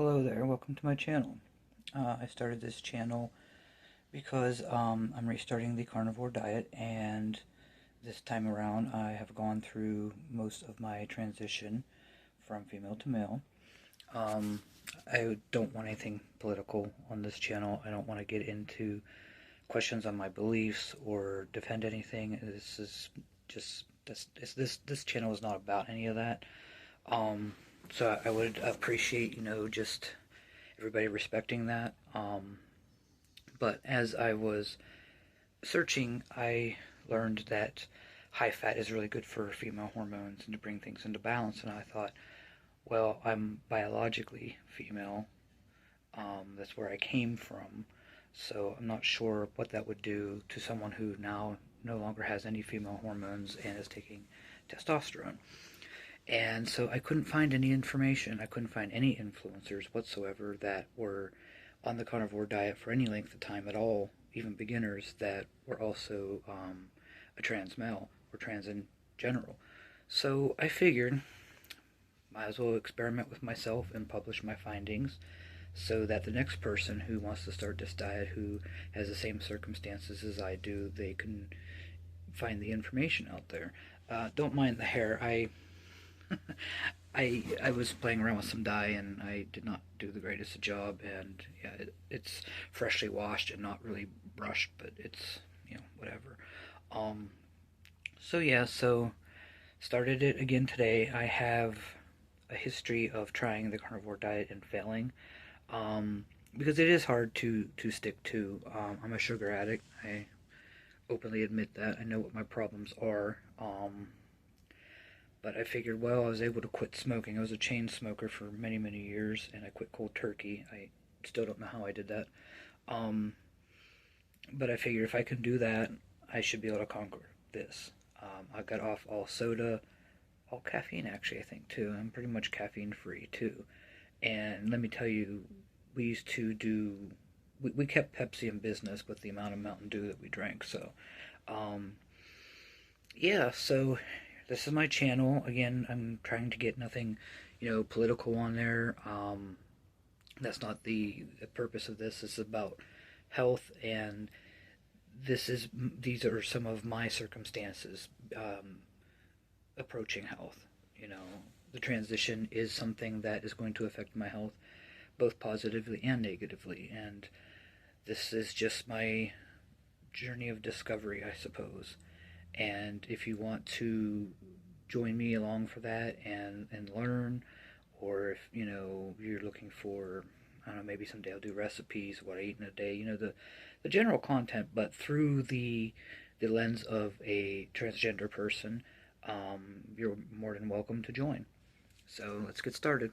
Hello there, welcome to my channel. I started this channel because I'm restarting the carnivore diet, and this time around I have gone through most of my transition from female to male. I don't want anything political on this channel. I don't want to get into questions on my beliefs or defend anything. This is just this channel is not about any of that. So I would appreciate, just everybody respecting that. But as I was searching, I learned that high fat is really good for female hormones and to bring things into balance. And I thought, well, I'm biologically female. That's where I came from. So I'm not sure what that would do to someone who now no longer has any female hormones and is taking testosterone. And so I couldn't find any information. I couldn't find any influencers whatsoever that were on the carnivore diet for any length of time at all, even beginners that were also a trans male or trans in general. So I figured might as well experiment with myself and publish my findings so that the next person who wants to start this diet, who has the same circumstances as I do, they can find the information out there. Don't mind the hair. I was playing around with some dye and I did not do the greatest a job, and yeah, it's freshly washed and not really brushed, but it's, whatever. So started it again today. I have a history of trying the carnivore diet and failing, because it is hard to stick to. I'm a sugar addict. I openly admit that. I know what my problems are. But I figured, well, I was able to quit smoking. I was a chain smoker for many, many years, and I quit cold turkey. I still don't know how I did that. But I figured if I can do that, I should be able to conquer this. I got off all soda, all caffeine actually, I think, too. I'm pretty much caffeine free, too. And let me tell you, we used to do, we kept Pepsi in business with the amount of Mountain Dew that we drank. So, yeah, so this is my channel. Again, I'm trying to get nothing, political on there. That's not the purpose of this. It's about health, and these are some of my circumstances approaching health. The transition is something that is going to affect my health, both positively and negatively, and this is just my journey of discovery, I suppose. And if you want to join me along for that and learn, or if you're looking for, I don't know, maybe someday I'll do recipes, what I eat in a day, the general content, but through the lens of a transgender person, you're more than welcome to join. So let's get started.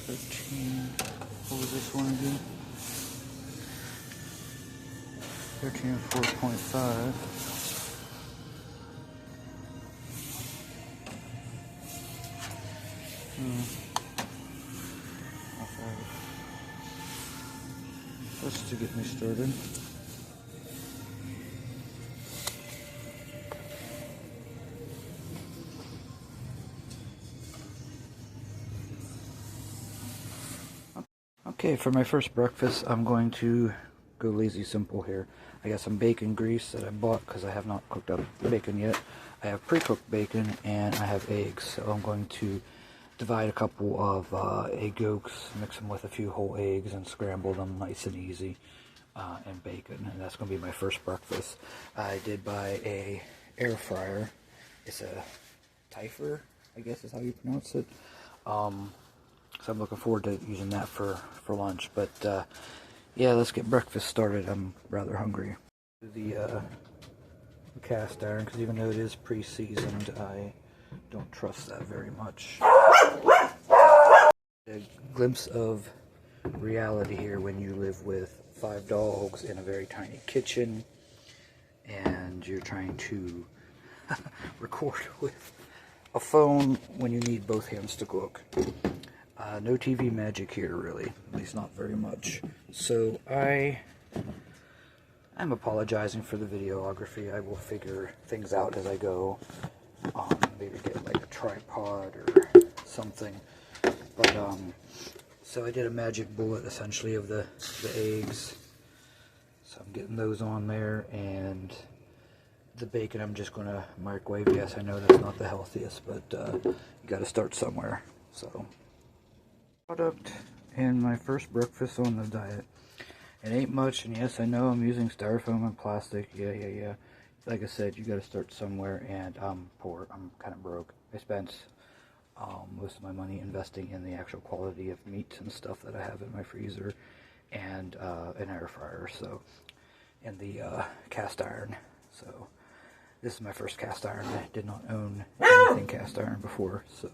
13, what was this one again? 13 4.5. Just to get me started. Okay, for my first breakfast, I'm going to go lazy simple here. I got some bacon grease that I bought because I have not cooked up bacon yet. I have pre-cooked bacon, and I have eggs. So I'm going to divide a couple of egg yolks, mix them with a few whole eggs, and scramble them nice and easy, and bacon. And that's going to be my first breakfast. I did buy a air fryer. It's a Tyfer, I guess is how you pronounce it. So I'm looking forward to using that for lunch. But yeah, let's get breakfast started. I'm rather hungry. The cast iron, because even though it is pre-seasoned, I don't trust that very much. A glimpse of reality here when you live with 5 dogs in a very tiny kitchen. and you're trying to record with a phone when you need both hands to cook. No TV magic here, really, at least not very much. So I'm apologizing for the videography. I will figure things out as I go. Maybe get like a tripod or something. But so I did a magic bullet essentially of the eggs. So I'm getting those on there, and the bacon I'm just gonna microwave. Yes, I know that's not the healthiest, but you got to start somewhere. So product and my first breakfast on the diet. It ain't much, and yes, I know I'm using styrofoam and plastic. Yeah. Like I said, you got to start somewhere, and I'm poor. I'm kind of broke. I spent most of my money investing in the actual quality of meats and stuff that I have in my freezer, and an air fryer. So, and the cast iron. So, this is my first cast iron. I did not own anything cast iron before. So,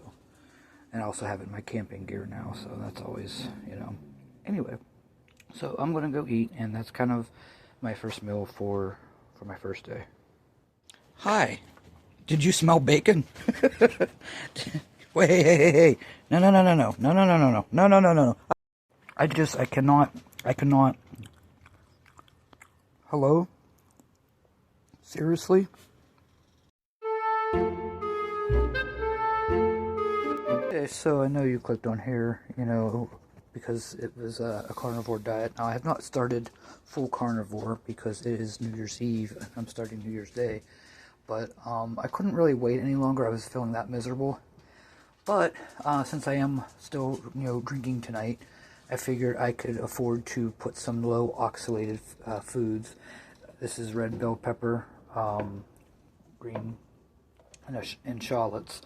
and I also have it in my camping gear now. So that's always, Anyway. So I'm gonna go eat, and that's kind of my first meal for my first day. Hi, did you smell bacon? Wait, hey. No. I cannot. Hello? Seriously? Okay, so I know you clicked on here, because it was a carnivore diet. Now, I have not started full carnivore because it is New Year's Eve and I'm starting New Year's Day. But I couldn't really wait any longer. I was feeling that miserable. But since I am still, drinking tonight, I figured I could afford to put some low oxalated foods. This is red bell pepper, green, and shallots.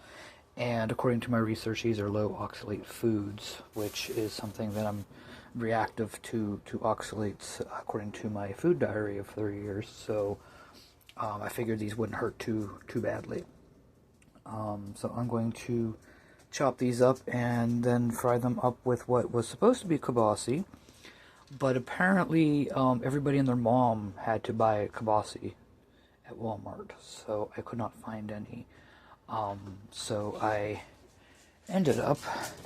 And according to my research, these are low oxalate foods, which is something that I'm reactive to oxalates, according to my food diary of 30 years. So I figured these wouldn't hurt too badly. So I'm going to chop these up and then fry them up with what was supposed to be kibasi, but apparently everybody and their mom had to buy kibasi at Walmart, so I could not find any. So I ended up,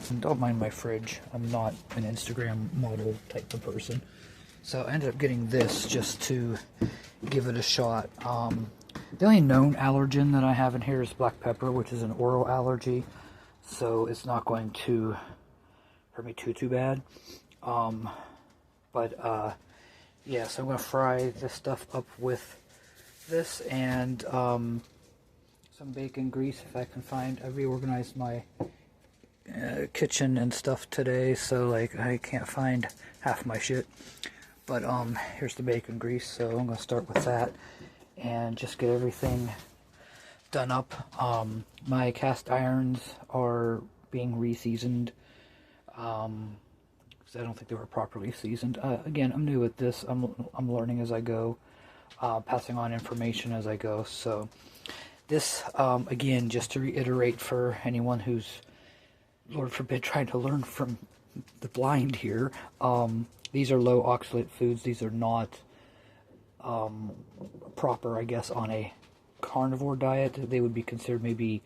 and don't mind my fridge, I'm not an Instagram model type of person, so I ended up getting this just to give it a shot. The only known allergen that I have in here is black pepper, which is an oral allergy, so it's not going to hurt me too bad. Yeah, so I'm going to fry this stuff up with this and some bacon grease if I can find. I reorganized my kitchen and stuff today, so I can't find half my shit. But here's the bacon grease, so I'm gonna start with that and just get everything done up. My cast irons are being re-seasoned because I don't think they were properly seasoned. Again, I'm new at this. I'm learning as I go, passing on information as I go. So this, again, just to reiterate for anyone who's, Lord forbid, trying to learn from the blind here, these are low oxalate foods. These are not proper, I guess, on a carnivore diet. They would be considered maybe,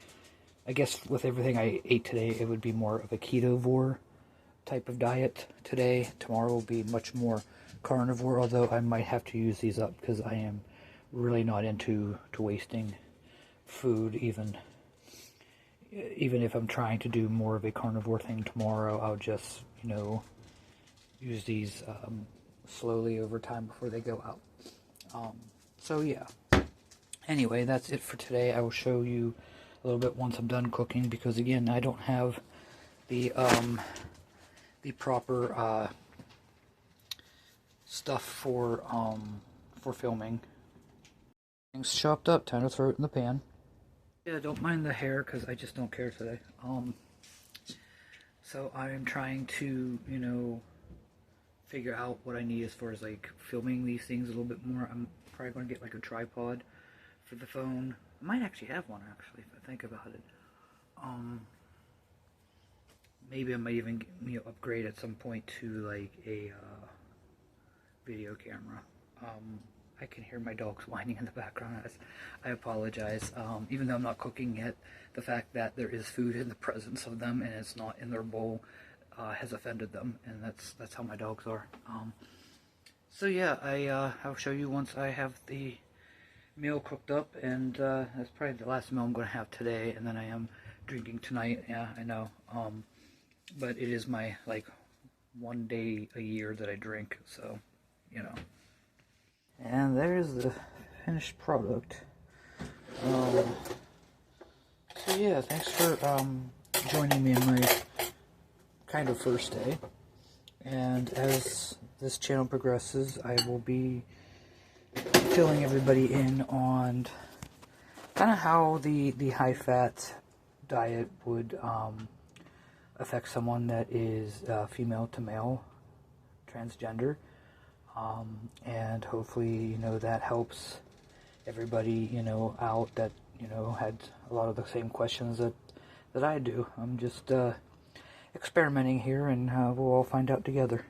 I guess, with everything I ate today, it would be more of a ketovore type of diet today. Tomorrow will be much more carnivore, although I might have to use these up because I am really not into wasting food. Even if I'm trying to do more of a carnivore thing tomorrow, I'll just use these slowly over time before they go out. So yeah, anyway, that's it for today. I will show you a little bit once I'm done cooking, because again, I don't have the proper stuff for filming. Things chopped up, time to throw it in the pan. Yeah, don't mind the hair because I just don't care today. So I am trying to figure out what I need as far as filming these things a little bit more. I'm probably going to get a tripod for the phone. I might actually have one, actually, if I think about it. Maybe I might even upgrade at some point to a video camera. I can hear my dogs whining in the background. I apologize. Even though I'm not cooking yet, the fact that there is food in the presence of them and it's not in their bowl has offended them, and that's how my dogs are. So yeah, I'll show you once I have the meal cooked up, and that's probably the last meal I'm going to have today, and then I am drinking tonight. Yeah, I know. But it is my, like, one day a year that I drink, so, you know. And there's the finished product. So yeah, thanks for joining me in my kind of first day. And as this channel progresses, I will be filling everybody in on kind of how the high-fat diet would affect someone that is female to male, transgender. And hopefully, you know, that helps everybody, you know, out that, you know, had a lot of the same questions that I do. I'm just experimenting here, and we'll all find out together.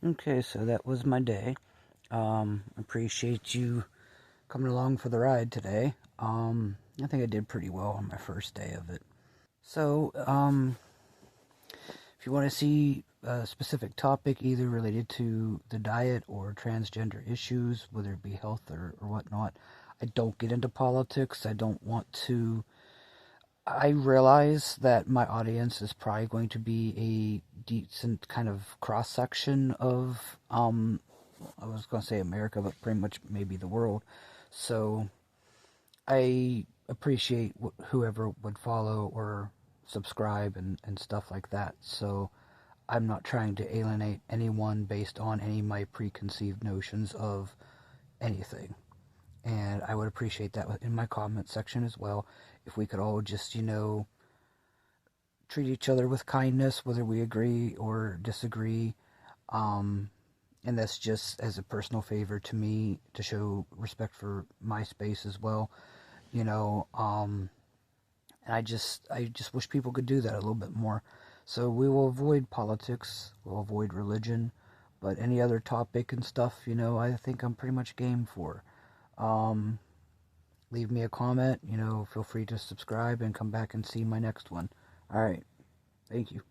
Okay, so that was my day. Appreciate you coming along for the ride today. I think I did pretty well on my first day of it. So, if you want to see a specific topic, either related to the diet or transgender issues, whether it be health or whatnot, I don't get into politics. I don't want to. I realize that my audience is probably going to be a decent kind of cross-section of, I was going to say America, but pretty much maybe the world. So I appreciate whoever would follow or subscribe and stuff like that. So I'm not trying to alienate anyone based on any of my preconceived notions of anything. And I would appreciate that in my comment section as well. If we could all just, you know, treat each other with kindness, whether we agree or disagree. And that's just as a personal favor to me, to show respect for my space as well. You know, and I just wish people could do that a little bit more. So we will avoid politics, we'll avoid religion, but any other topic and stuff, you know, I think I'm pretty much game for. Leave me a comment, you know, feel free to subscribe and come back and see my next one. Alright, thank you.